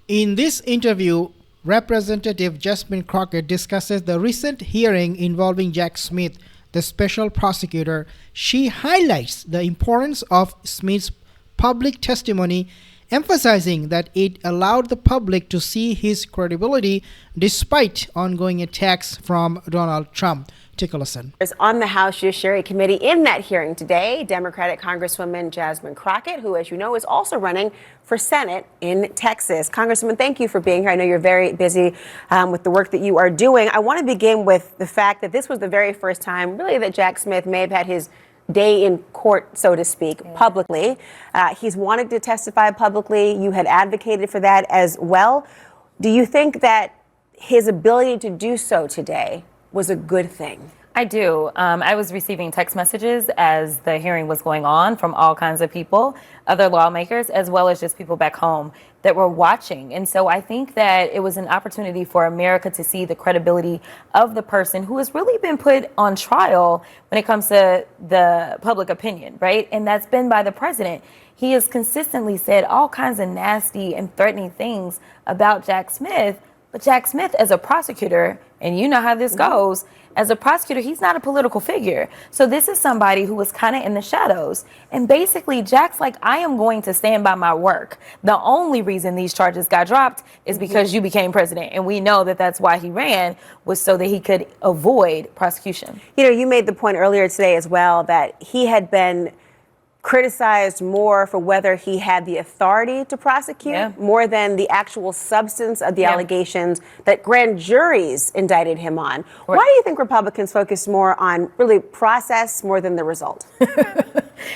In this interview, Representative Jasmine Crockett discusses the recent hearing involving Jack Smith, the special prosecutor. She highlights the importance of Smith's public testimony, emphasizing that it allowed the public to see his credibility despite ongoing attacks from Donald Trump. Take a listen. On the House Judiciary Committee in that hearing today, Democratic Congresswoman Jasmine Crockett, who, as you know, is also running for Senate in Texas. Congresswoman, thank you for being here. I know you're very busy with the work that you are doing. I want to begin with the fact that this was the very first time, really, that Jack Smith may have had his day in court, so to speak, publicly. He's wanted to testify publicly. You had advocated for that as well. Do you think that his ability to do so today was a good thing? I do. I was receiving text messages as the hearing was going on from all kinds of people, other lawmakers, as well as just people back home that were watching. And so I think that it was an opportunity for America to see the credibility of the person who has really been put on trial when it comes to the public opinion, right? And that's been by the president. He has consistently said all kinds of nasty and threatening things about Jack Smith. But Jack Smith, as a prosecutor, and you know how this goes, as a prosecutor, he's not a political figure. So this is somebody who was kind of in the shadows. And basically, Jack's like, I am going to stand by my work. The only reason these charges got dropped is because you became president. And we know that that's why he ran, was so that he could avoid prosecution. You know, you made the point earlier today as well that he had been criticized more for whether he had the authority to prosecute more than the actual substance of the allegations that grand juries indicted him on. Right. Why do you think Republicans focus more on really process more than the result?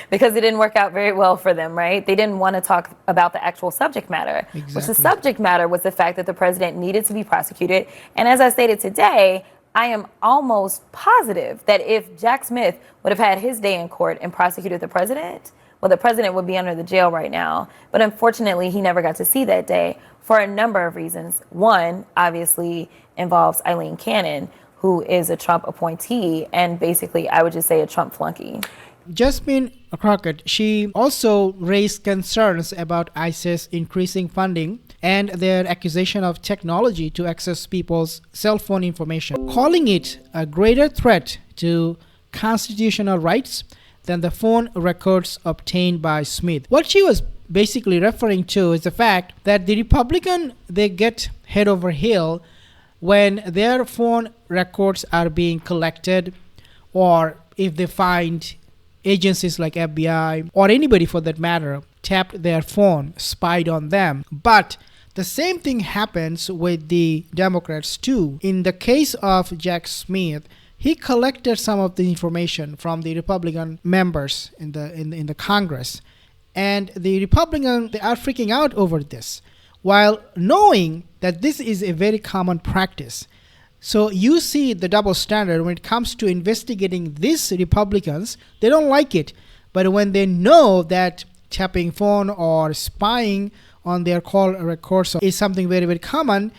Because it didn't work out very well for them, right? They didn't want to talk about the actual subject matter. Exactly. Which the subject matter was the fact that the president needed to be prosecuted. And as I stated today, I am almost positive that if Jack Smith would have had his day in court and prosecuted the president, well, the president would be under the jail right now. But unfortunately, he never got to see that day for a number of reasons. One, obviously, involves Eileen Cannon, who is a Trump appointee and basically, I would just say, a Trump flunky. Jasmine Crockett, she also raised concerns about ISIS increasing funding and their accusation of technology to access people's cell phone information, calling it a greater threat to constitutional rights than the phone records obtained by Smith. What she was basically referring to is the fact that the Republican, they get head over heel when their phone records are being collected, or if they find agencies like FBI or anybody for that matter tapped their phone, spied on them. But the same thing happens with the Democrats too. In the case of Jack Smith, he collected some of the information from the Republican members in the Congress, and the Republicans, they are freaking out over this, while knowing that this is a very common practice. So you see the double standard when it comes to investigating these Republicans. They don't like it. But when they know that tapping phone or spying on their call records is something very, very common,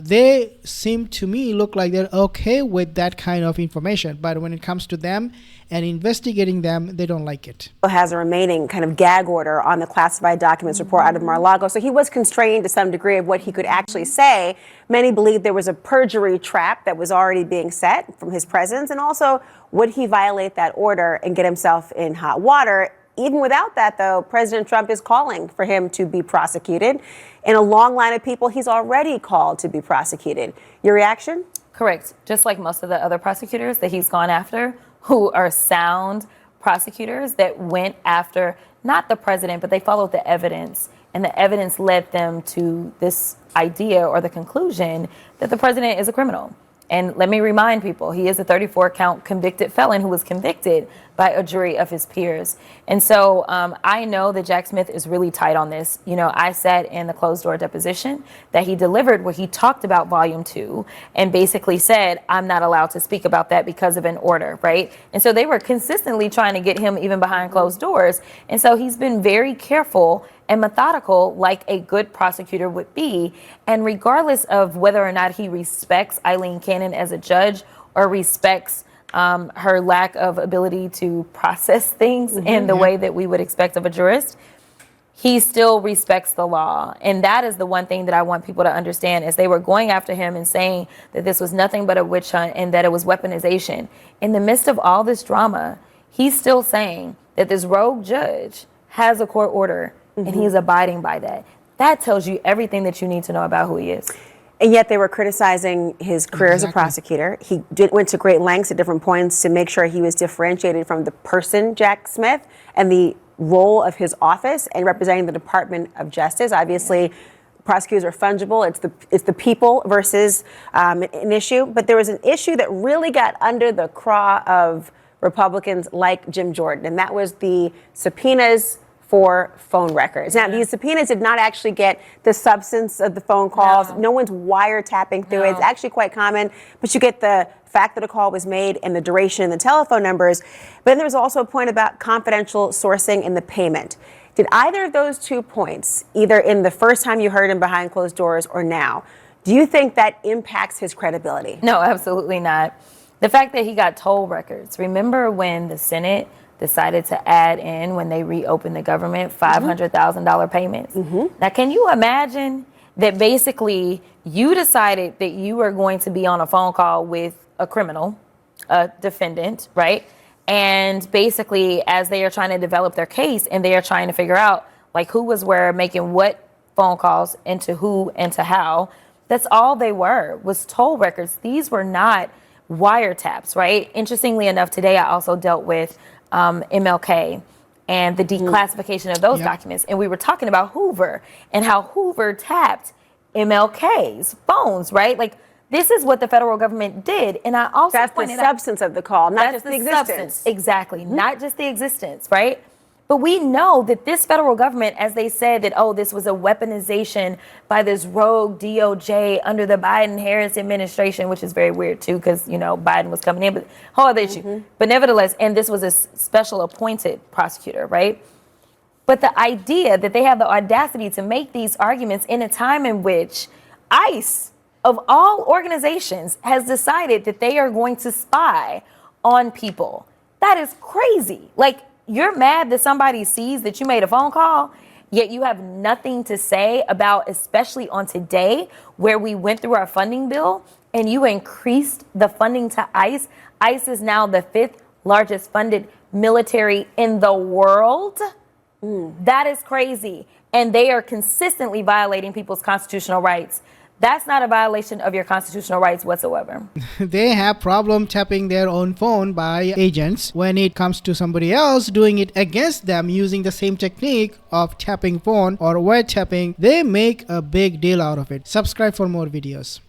they seem to me look like they're okay with that kind of information. But when it comes to them and investigating them, they don't like it. Has a remaining kind of gag order on the classified documents report out of Mar-a-Lago, so he was constrained to some degree of what he could actually say. Many believe there was a perjury trap that was already being set from his presence, and also would he violate that order and get himself in hot water? Even without that, though, President Trump is calling for him to be prosecuted. In a long line of people, he's already called to be prosecuted. Your reaction? Correct. Just like most of the other prosecutors that he's gone after, who are sound prosecutors that went after not the president, but they followed the evidence. And the evidence led them to this idea or the conclusion that the president is a criminal. And let me remind people, he is a 34-count convicted felon who was convicted by a jury of his peers. And so I know that Jack Smith is really tight on this. You know, I said in the closed door deposition that he delivered where he talked about Volume 2 and basically said, I'm not allowed to speak about that because of an order, right? And so they were consistently trying to get him even behind closed doors. And so he's been very careful and methodical, like a good prosecutor would be. And regardless of whether or not he respects Eileen Cannon as a judge or respects her lack of ability to process things in the way that we would expect of a jurist, he still respects the law. And that is the one thing that I want people to understand, is they were going after him and saying that this was nothing but a witch hunt and that it was weaponization. In the midst of all this drama, he's still saying that this rogue judge has a court order and he's abiding by that. That tells you everything that you need to know about who he is. And yet they were criticizing his career as a prosecutor. He went to great lengths at different points to make sure he was differentiated from the person, Jack Smith, and the role of his office and representing the Department of Justice. Obviously, prosecutors are fungible. It's the people versus an issue. But there was an issue that really got under the craw of Republicans like Jim Jordan, and that was the subpoenas for phone records. Now, these subpoenas did not actually get the substance of the phone calls. No one's wiretapping through it. It's actually quite common, but you get the fact that a call was made and the duration and the telephone numbers. But then there was also a point about confidential sourcing and the payment. Did either of those 2 points, either in the first time you heard him behind closed doors or now, do you think that impacts his credibility? No, absolutely not. The fact that he got toll records. Remember when the Senate decided to add in, when they reopened the government, $500,000 payments? Now, can you imagine that basically you decided that you were going to be on a phone call with a criminal, a defendant, right? And basically, as they are trying to develop their case and they are trying to figure out like who was where, making what phone calls and to who and to how, that's all they were, was toll records. These were not wiretaps, right? Interestingly enough, today I also dealt with MLK and the declassification of those documents. And we were talking about Hoover and how Hoover tapped MLK's phones, right? Like, this is what the federal government did. And I also That's the substance of the call, not just the existence. Substance. Exactly. Not just the existence, right? But we know that this federal government, as they said that, oh, this was a weaponization by this rogue DOJ under the Biden-Harris administration, which is very weird too, because, you know, Biden was coming in, but whole other issue. But nevertheless, and this was a special appointed prosecutor, right? But the idea that they have the audacity to make these arguments in a time in which ICE, of all organizations, has decided that they are going to spy on people. That is crazy. Like, you're mad that somebody sees that you made a phone call, yet you have nothing to say about, especially on today, where we went through our funding bill and you increased the funding to ICE. ICE is now the 5th largest funded military in the world. That is crazy. And they are consistently violating people's constitutional rights. That's not a violation of your constitutional rights whatsoever. They have problem tapping their own phone by agents. When it comes to somebody else doing it against them using the same technique of tapping phone or wiretapping, they make a big deal out of it. Subscribe for more videos.